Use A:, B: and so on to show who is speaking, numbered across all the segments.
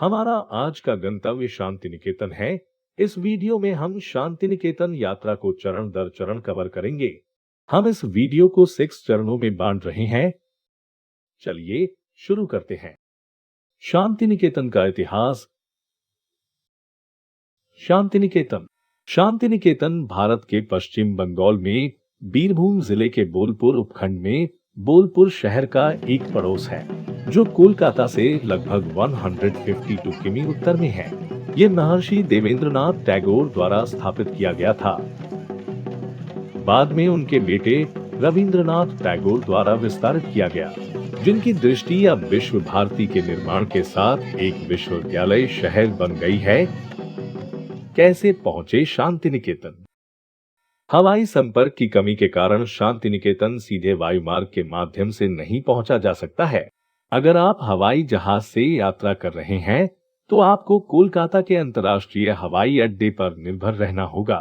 A: हमारा आज का गंतव्य शांति निकेतन है। इस वीडियो में हम शांति निकेतन यात्रा को चरण दर चरण कवर करेंगे। हम इस वीडियो को 6 चरणों में बांट रहे हैं। चलिए शुरू करते हैं। शांति निकेतन का इतिहास। शांति निकेतन भारत के पश्चिम बंगाल में बीरभूम जिले के बोलपुर उपखंड में बोलपुर शहर का एक पड़ोस है, जो कोलकाता से लगभग 152 किमी उत्तर में है। ये महर्षि देवेंद्रनाथ टैगोर द्वारा स्थापित किया गया था। बाद में उनके बेटे रविंद्रनाथ टैगोर द्वारा विस्तारित किया गया, जिनकी दृष्टि अब विश्व भारती के निर्माण के साथ एक विश्वविद्यालय शहर बन गई है। कैसे पहुंचे शांति निकेतन? हवाई संपर्क की कमी के कारण शांति निकेतन सीधे वायुमार्ग के माध्यम से नहीं पहुंचा जा सकता है। अगर आप हवाई जहाज से यात्रा कर रहे हैं तो आपको कोलकाता के अंतर्राष्ट्रीय हवाई अड्डे पर निर्भर रहना होगा।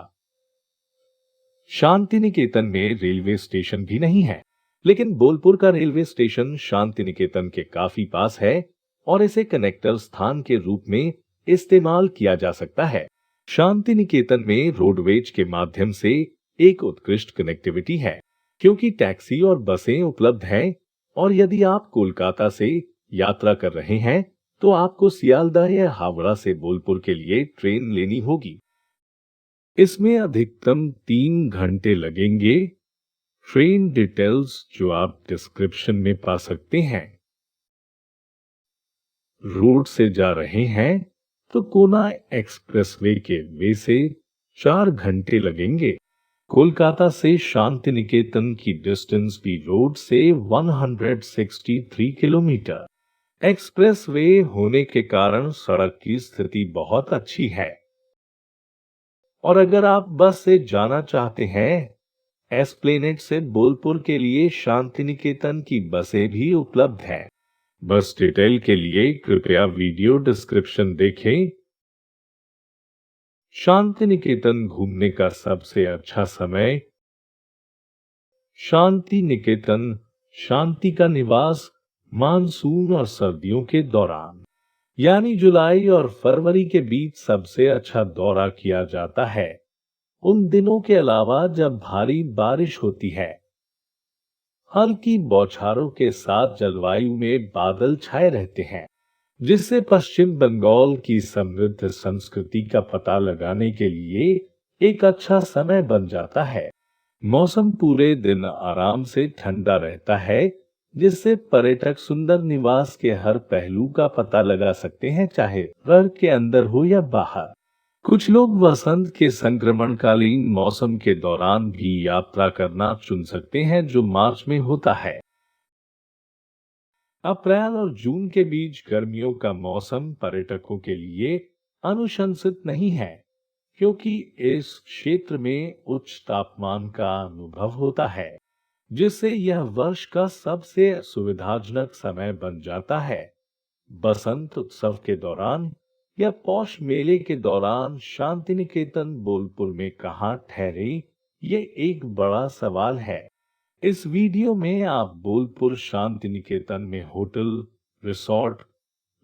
A: शांति निकेतन में रेलवे स्टेशन भी नहीं है, लेकिन बोलपुर का रेलवे स्टेशन शांति निकेतन के काफी पास है और इसे कनेक्टर स्थान के रूप में इस्तेमाल किया जा सकता है। शांति निकेतन में रोडवेज के माध्यम से एक उत्कृष्ट कनेक्टिविटी है, क्योंकि टैक्सी और बसें उपलब्ध हैं। और यदि आप कोलकाता से यात्रा कर रहे हैं तो आपको सियालदह या हावड़ा से बोलपुर के लिए ट्रेन लेनी होगी। इसमें अधिकतम 3 घंटे लगेंगे। ट्रेन डिटेल्स जो आप डिस्क्रिप्शन में पा सकते हैं। रोड से जा रहे हैं तो कोना एक्सप्रेसवे के वे से 4 घंटे लगेंगे। कोलकाता से शांति निकेतन की डिस्टेंस भी रोड से 163 किलोमीटर। एक्सप्रेसवे होने के कारण सड़क की स्थिति बहुत अच्छी है। और अगर आप बस से जाना चाहते हैं, एस्प्लेनेड से बोलपुर के लिए शांति निकेतन की बसें भी उपलब्ध हैं। बस डिटेल के लिए कृपया वीडियो डिस्क्रिप्शन देखें। शांति निकेतन घूमने का सबसे अच्छा समय। शांति निकेतन शांति का निवास मानसून और सर्दियों के दौरान, यानी जुलाई और फरवरी के बीच सबसे अच्छा दौरा किया जाता है। उन दिनों के अलावा जब भारी बारिश होती है, हल्की बौछारों के साथ जलवायु में बादल छाए रहते हैं, जिससे पश्चिम बंगाल की समृद्ध संस्कृति का पता लगाने के लिए एक अच्छा समय बन जाता है। मौसम पूरे दिन आराम से ठंडा रहता है, जिससे पर्यटक सुंदर निवास के हर पहलू का पता लगा सकते हैं, चाहे घर के अंदर हो या बाहर। कुछ लोग वसंत के संक्रमणकालीन मौसम के दौरान भी यात्रा करना चुन सकते हैं, जो मार्च में होता है। अप्रैल और जून के बीच गर्मियों का मौसम पर्यटकों के लिए अनुशंसित नहीं है, क्योंकि इस क्षेत्र में उच्च तापमान का अनुभव होता है, जिससे यह वर्ष का सबसे सुविधाजनक समय बन जाता है। बसंत उत्सव के दौरान या पौष मेले के दौरान शांति निकेतन बोलपुर में कहाँ ठहरे, ये एक बड़ा सवाल है। इस वीडियो में आप बोलपुर शांति निकेतन में होटल, रिसोर्ट,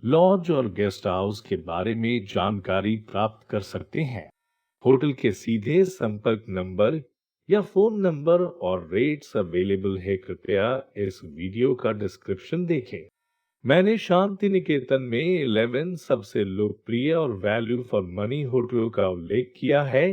A: लॉज और गेस्ट हाउस के बारे में जानकारी प्राप्त कर सकते हैं। होटल के सीधे संपर्क नंबर या फोन नंबर और रेट्स अवेलेबल है। कृपया इस वीडियो का डिस्क्रिप्शन देखें। मैंने शांति निकेतन में 11 सबसे लोकप्रिय और वैल्यू फॉर मनी होटलों का उल्लेख किया है।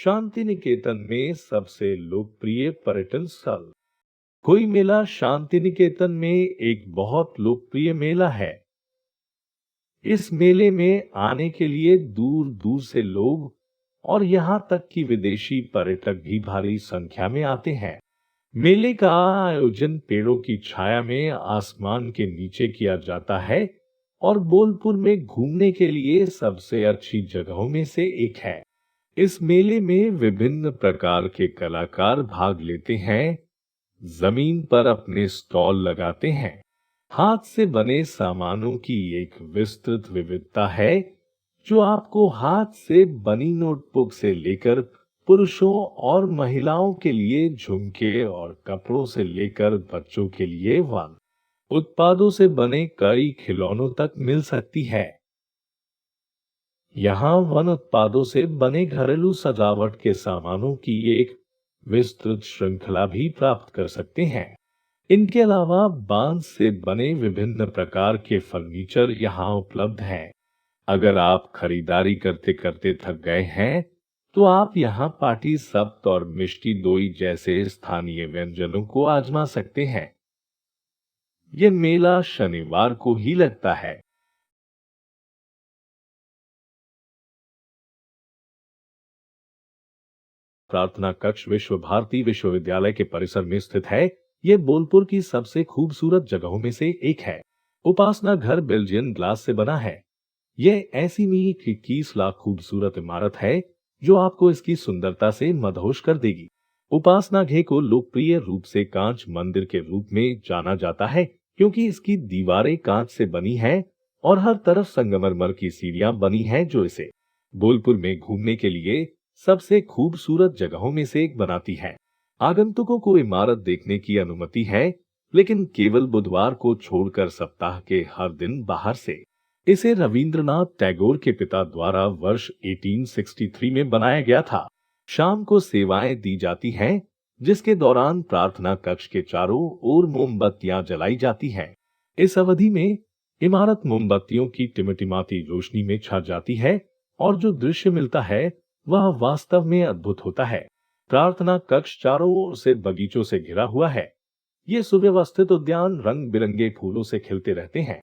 A: शांति निकेतन में सबसे लोकप्रिय पर्यटन स्थल। कोई मेला शांति निकेतन में एक बहुत लोकप्रिय मेला है। इस मेले में आने के लिए दूर दूर से लोग और यहाँ तक कि विदेशी पर्यटक भी भारी संख्या में आते हैं। मेले का आयोजन पेड़ों की छाया में आसमान के नीचे किया जाता है और बोलपुर में घूमने के लिए सबसे अच्छी जगहों में से एक है। इस मेले में विभिन्न प्रकार के कलाकार भाग लेते हैं, जमीन पर अपने स्टॉल लगाते हैं। हाथ से बने सामानों की एक विस्तृत विविधता है, जो आपको हाथ से बनी नोटबुक से लेकर पुरुषों और महिलाओं के लिए झुमके और कपड़ों से लेकर बच्चों के लिए वन उत्पादों से बने कई खिलौनों तक मिल सकती है। यहाँ वन उत्पादों से बने घरेलू सजावट के सामानों की एक विस्तृत श्रृंखला भी प्राप्त कर सकते हैं। इनके अलावा बांस से बने विभिन्न प्रकार के फर्नीचर यहाँ उपलब्ध हैं। अगर आप खरीदारी करते करते थक गए हैं, तो आप यहाँ पाटी सप्त और मिष्टी दोई जैसे स्थानीय व्यंजनों को आजमा सकते हैं। यह मेला शनिवार को ही लगता है। प्रार्थना कक्ष विश्व भारती विश्वविद्यालय के परिसर में स्थित है। यह बोलपुर की सबसे खूबसूरत जगहों में से एक है। उपासना घर बेल्जियन ग्लास से बना है। यह ऐसी मीठ 21 लाख खूबसूरत इमारत है जो आपको इसकी सुंदरता से मदहोश कर देगी। उपासना घे को लोकप्रिय रूप से कांच मंदिर के रूप में जाना जाता है, क्योंकि इसकी दीवारें कांच से बनी हैं और हर तरफ संगमरमर की सीढ़ियां बनी हैं, जो इसे बोलपुर में घूमने के लिए सबसे खूबसूरत जगहों में से एक बनाती है। आगंतुकों को इमारत देखने की अनुमति है, लेकिन केवल बुधवार को छोड़कर सप्ताह के हर दिन बाहर से। इसे रविंद्रनाथ टैगोर के पिता द्वारा वर्ष 1863 में बनाया गया था। शाम को सेवाएं दी जाती हैं, जिसके दौरान प्रार्थना कक्ष के चारों ओर मोमबत्तियां जलाई जाती हैं। इस अवधि में इमारत मोमबत्तियों की टिमटिमाती रोशनी में छा जाती है और जो दृश्य मिलता है वह वास्तव में अद्भुत होता है। प्रार्थना कक्ष चारों ओर से बगीचों से घिरा हुआ है। ये सुव्यवस्थित उद्यान रंग बिरंगे फूलों से खिलते रहते हैं।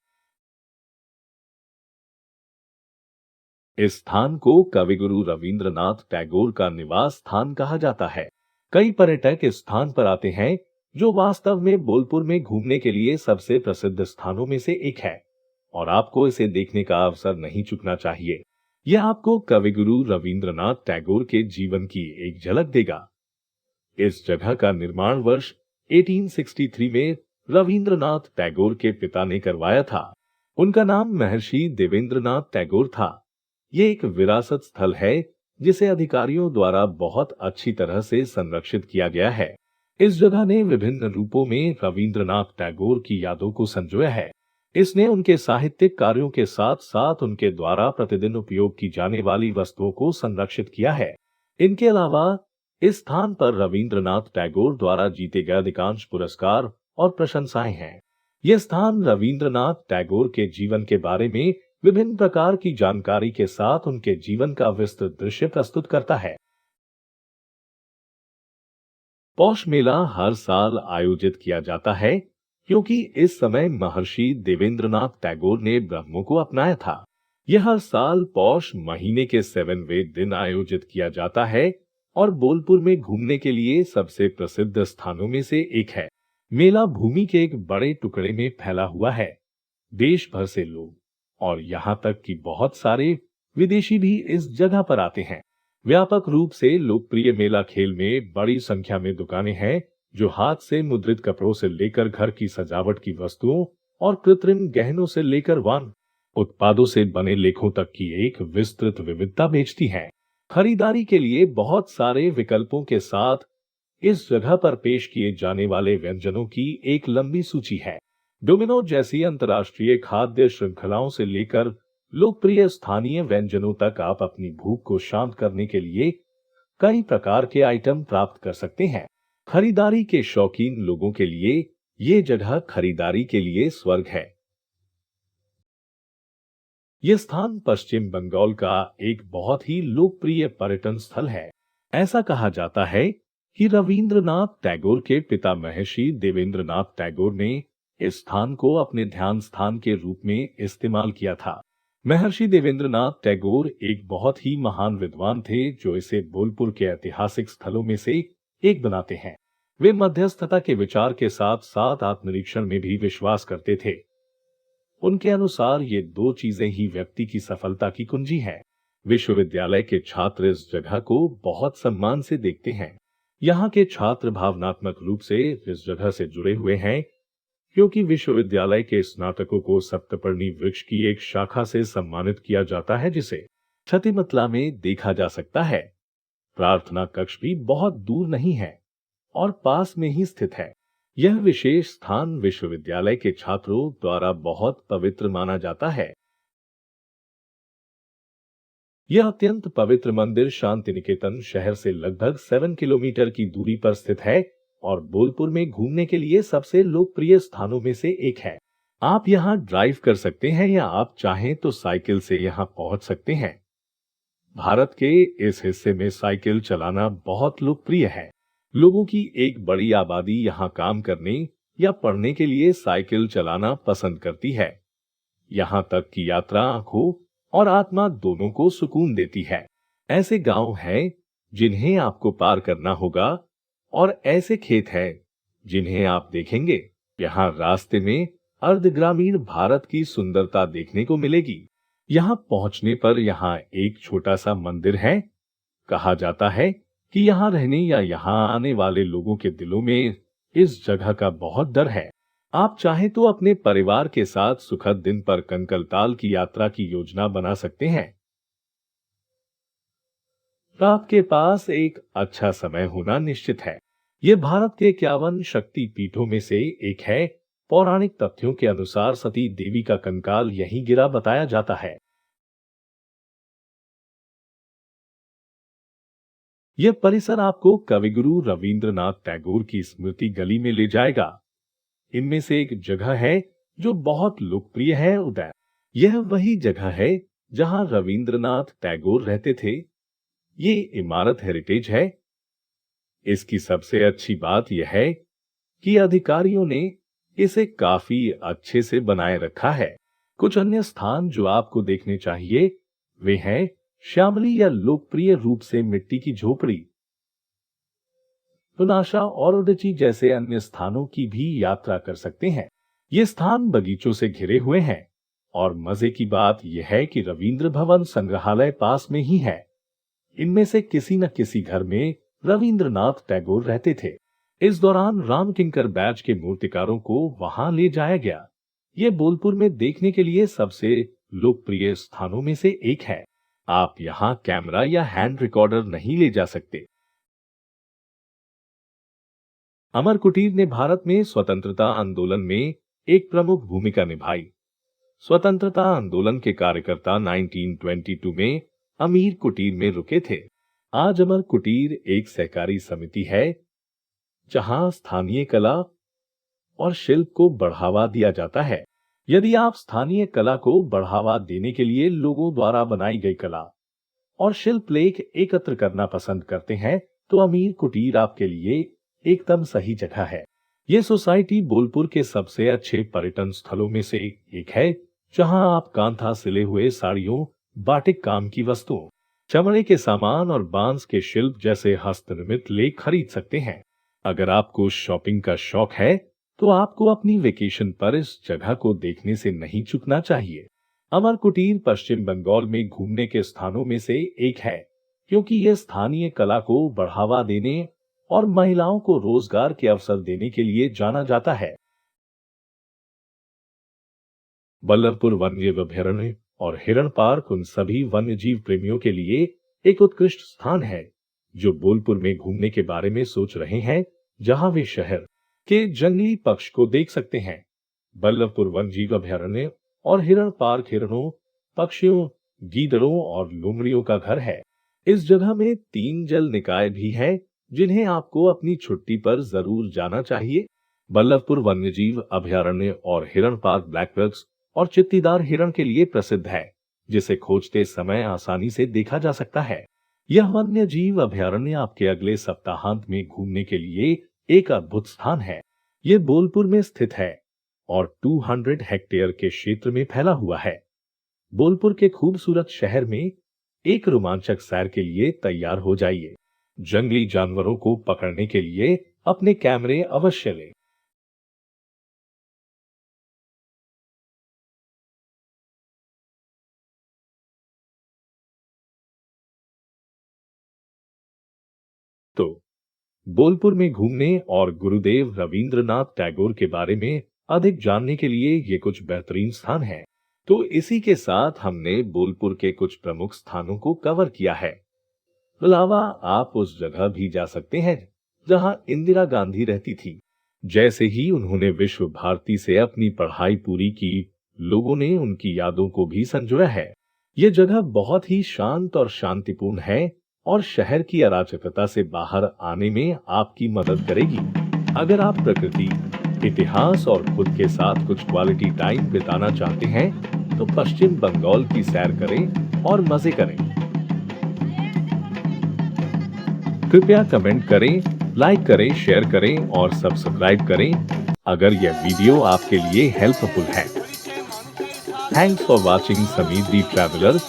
A: इस स्थान को कविगुरु रविंद्रनाथ टैगोर का निवास स्थान कहा जाता है। कई पर्यटक इस स्थान पर आते हैं, जो वास्तव में बोलपुर में घूमने के लिए सबसे प्रसिद्ध स्थानों में से एक है, और आपको इसे देखने का अवसर नहीं चूकना चाहिए। यह आपको कविगुरु रविंद्रनाथ टैगोर के जीवन की एक झलक देगा। इस जगह का निर्माण वर्ष 1863 में रविंद्रनाथ टैगोर के पिता ने करवाया था। उनका नाम महर्षि देवेंद्रनाथ टैगोर था। ये एक विरासत स्थल है, जिसे अधिकारियों द्वारा बहुत अच्छी तरह से संरक्षित किया गया है। इस जगह ने विभिन्न रूपों में रविंद्रनाथ टैगोर की यादों को संजोया है। इसने उनके साहित्यिक कार्यों के साथ साथ उनके द्वारा प्रतिदिन उपयोग की जाने वाली वस्तुओं को संरक्षित किया है। इनके अलावा इस स्थान पर रविंद्रनाथ टैगोर द्वारा जीते गए अधिकांश पुरस्कार और प्रशंसाएं हैं। यह स्थान रविंद्रनाथ टैगोर के जीवन के बारे में विभिन्न प्रकार की जानकारी के साथ उनके जीवन का विस्तृत दृश्य प्रस्तुत करता है। पौष मेला हर साल आयोजित किया जाता है, क्योंकि इस समय महर्षि देवेंद्रनाथ टैगोर ने ब्रह्मों को अपनाया था। यह हर साल पौष महीने के 7वें दिन आयोजित किया जाता है और बोलपुर में घूमने के लिए सबसे प्रसिद्ध स्थानों में से एक है। मेला भूमि के एक बड़े टुकड़े में फैला हुआ है। देश भर से लोग और यहाँ तक कि बहुत सारे विदेशी भी इस जगह पर आते हैं। व्यापक रूप से लोकप्रिय मेला खेल में बड़ी संख्या में दुकानें हैं, जो हाथ से मुद्रित कपड़ों से लेकर घर की सजावट की वस्तुओं और कृत्रिम गहनों से लेकर वन उत्पादों से बने लेखों तक की एक विस्तृत विविधता बेचती हैं। खरीदारी के लिए बहुत सारे विकल्पों के साथ इस जगह पर पेश किए जाने वाले व्यंजनों की एक लंबी सूची है। डोमिनो जैसी अंतर्राष्ट्रीय खाद्य श्रृंखलाओं से लेकर लोकप्रिय स्थानीय व्यंजनों तक आप अपनी भूख को शांत करने के लिए कई प्रकार के आइटम प्राप्त कर सकते हैं। खरीदारी के शौकीन लोगों के लिए ये जगह खरीदारी के लिए स्वर्ग है। यह स्थान पश्चिम बंगाल का एक बहुत ही लोकप्रिय पर्यटन स्थल है। ऐसा कहा जाता है कि रविंद्रनाथ टैगोर के पिता महर्षि देवेंद्रनाथ टैगोर ने इस स्थान को अपने ध्यान स्थान के रूप में इस्तेमाल किया था। महर्षि देवेंद्रनाथ टैगोर एक बहुत ही महान विद्वान थे जो इसे बोलपुर के ऐतिहासिक स्थलों में से एक बनाते हैं। वे मध्यस्थता के विचार के साथ साथ आत्मनिरीक्षण में भी विश्वास करते थे। उनके अनुसार ये दो चीजें ही व्यक्ति की सफलता की कुंजी है। विश्वविद्यालय के छात्र इस जगह को बहुत सम्मान से देखते हैं। यहाँ के छात्र भावनात्मक रूप से इस जगह से जुड़े हुए हैं क्योंकि विश्वविद्यालय के स्नातकों को सप्तपर्णी वृक्ष की एक शाखा से सम्मानित किया जाता है जिसे छतिमतला में देखा जा सकता है। प्रार्थना कक्ष भी बहुत दूर नहीं है और पास में ही स्थित है। यह विशेष स्थान विश्वविद्यालय के छात्रों द्वारा बहुत पवित्र माना जाता है। यह अत्यंत पवित्र मंदिर शांति निकेतन शहर से लगभग 7 किलोमीटर की दूरी पर स्थित है और बोलपुर में घूमने के लिए सबसे लोकप्रिय स्थानों में से एक है। आप यहाँ ड्राइव कर सकते हैं या आप चाहें तो साइकिल से यहाँ पहुंच सकते हैं। भारत के इस हिस्से में साइकिल चलाना बहुत लोकप्रिय है। लोगों की एक बड़ी आबादी यहाँ काम करने या पढ़ने के लिए साइकिल चलाना पसंद करती है। यहाँ तक कि यात्रा आंखों और आत्मा दोनों को सुकून देती है। ऐसे गांव हैं जिन्हें आपको पार करना होगा और ऐसे खेत हैं जिन्हें आप देखेंगे। यहाँ रास्ते में अर्धग्रामीण भारत की सुंदरता देखने को मिलेगी। यहाँ पहुंचने पर यहाँ एक छोटा सा मंदिर है। कहा जाता है कि यहाँ रहने या यहाँ आने वाले लोगों के दिलों में इस जगह का बहुत डर है। आप चाहे तो अपने परिवार के साथ सुखद दिन पर कंकलताल की यात्रा की योजना बना सकते हैं। आपके पास एक अच्छा समय होना निश्चित है। यह भारत के 51 शक्ति पीठों में से एक है। पौराणिक तथ्यों के अनुसार सती देवी का कंकाल यहीं गिरा बताया जाता है। यह परिसर आपको कविगुरु रविंद्रनाथ टैगोर की स्मृति गली में ले जाएगा। इनमें से एक जगह है जो बहुत लोकप्रिय है, उदय। यह वही जगह है जहां रविंद्रनाथ टैगोर रहते थे। ये इमारत हेरिटेज है। इसकी सबसे अच्छी बात यह है कि अधिकारियों ने इसे काफी अच्छे से बनाए रखा है। कुछ अन्य स्थान जो आपको देखने चाहिए वे हैं श्यामली या लोकप्रिय रूप से मिट्टी की झोपड़ी, तुनाशा और उदची जैसे अन्य स्थानों की भी यात्रा कर सकते हैं। ये स्थान बगीचों से घिरे हुए हैं और मजे की बात यह है कि रविंद्र भवन संग्रहालय पास में ही है। इनमें से किसी न किसी घर में रविंद्रनाथ टैगोर रहते थे। इस दौरान राम किंकर बैच के मूर्तिकारों को वहां ले जाया गया। ये बोलपुर में देखने के लिए सबसे लोकप्रिय स्थानों में से एक है। आप यहाँ कैमरा या हैंड रिकॉर्डर नहीं ले जा सकते। अमर कुटीर ने भारत में स्वतंत्रता आंदोलन में एक प्रमुख भूमिका निभाई। स्वतंत्रता आंदोलन के कार्यकर्ता 1922 में अमीर कुटीर में रुके थे। आज अमर कुटीर एक सहकारी समिति है जहां स्थानीय कला और शिल्प को बढ़ावा दिया जाता है। यदि आप स्थानीय कला को बढ़ावा देने के लिए लोगों द्वारा बनाई गई कला और शिल्प लेख एकत्र करना पसंद करते हैं तो अमीर कुटीर आपके लिए एकदम सही जगह है। ये सोसाइटी बोलपुर के सबसे अच्छे पर्यटन स्थलों में से एक है जहां आप कांथा सिले हुए साड़ियों, बाटिक काम की वस्तुओं, चमड़े के सामान और बांस के शिल्प जैसे हस्तनिर्मित लेख खरीद सकते हैं। अगर आपको शॉपिंग का शौक है तो आपको अपनी वेकेशन पर इस जगह को देखने से नहीं चूकना चाहिए। अमर कुटीर पश्चिम बंगाल में घूमने के स्थानों में से एक है क्योंकि यह स्थानीय कला को बढ़ावा देने और महिलाओं को रोजगार के अवसर देने के लिए जाना जाता है। बल्लभपुर वन्यजीव अभयारण्य और हिरण पार्क उन सभी वन्यजीव प्रेमियों के लिए एक उत्कृष्ट स्थान है जो बोलपुर में घूमने के बारे में सोच रहे हैं, जहां वे शहर के जंगली पक्ष को देख सकते हैं। बल्लभपुर वन्यजीव अभयारण्य और हिरण पार्क हिरणों, पक्षियों, गीदड़ों और लोमड़ियों का घर है। इस जगह में 3 जल निकाय भी हैं जिन्हें आपको अपनी छुट्टी पर जरूर जाना चाहिए। बल्लभपुर वन्यजीव अभयारण्य और हिरण पार्क ब्लैकबक्स और चित्तीदार हिरण के लिए प्रसिद्ध है, जिसे खोजते समय आसानी से देखा जा सकता है। यह वन्य जीव अभयारण्य आपके अगले सप्ताहांत में घूमने के लिए एक अद्भुत स्थान है। ये बोलपुर में स्थित है और 200 हेक्टेयर के क्षेत्र में फैला हुआ है। बोलपुर के खूबसूरत शहर में एक रोमांचक सैर के लिए तैयार हो जाइए। जंगली जानवरों को पकड़ने के लिए अपने कैमरे अवश्य लें। तो बोलपुर में घूमने और गुरुदेव रविंद्रनाथ टैगोर के बारे में अधिक जानने के लिए ये कुछ बेहतरीन स्थान हैं। तो इसी के साथ हमने बोलपुर के कुछ प्रमुख स्थानों को कवर किया है। अलावा आप उस जगह भी जा सकते हैं जहां इंदिरा गांधी रहती थी। जैसे ही उन्होंने विश्व भारती से अपनी पढ़ाई पूरी की, लोगों ने उनकी यादों को भी संजोया है। ये जगह बहुत ही शांत और शांतिपूर्ण है और शहर की अराजकता से बाहर आने में आपकी मदद करेगी। अगर आप प्रकृति, इतिहास और खुद के साथ कुछ क्वालिटी टाइम बिताना चाहते हैं, तो पश्चिम बंगाल की सैर करें और मजे करें। कृपया कमेंट करें, लाइक करें, शेयर करें और सब्सक्राइब करें अगर यह वीडियो आपके लिए हेल्पफुल है। Thanks for watching Sameer the traveller.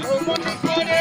B: ভ্রমণ করে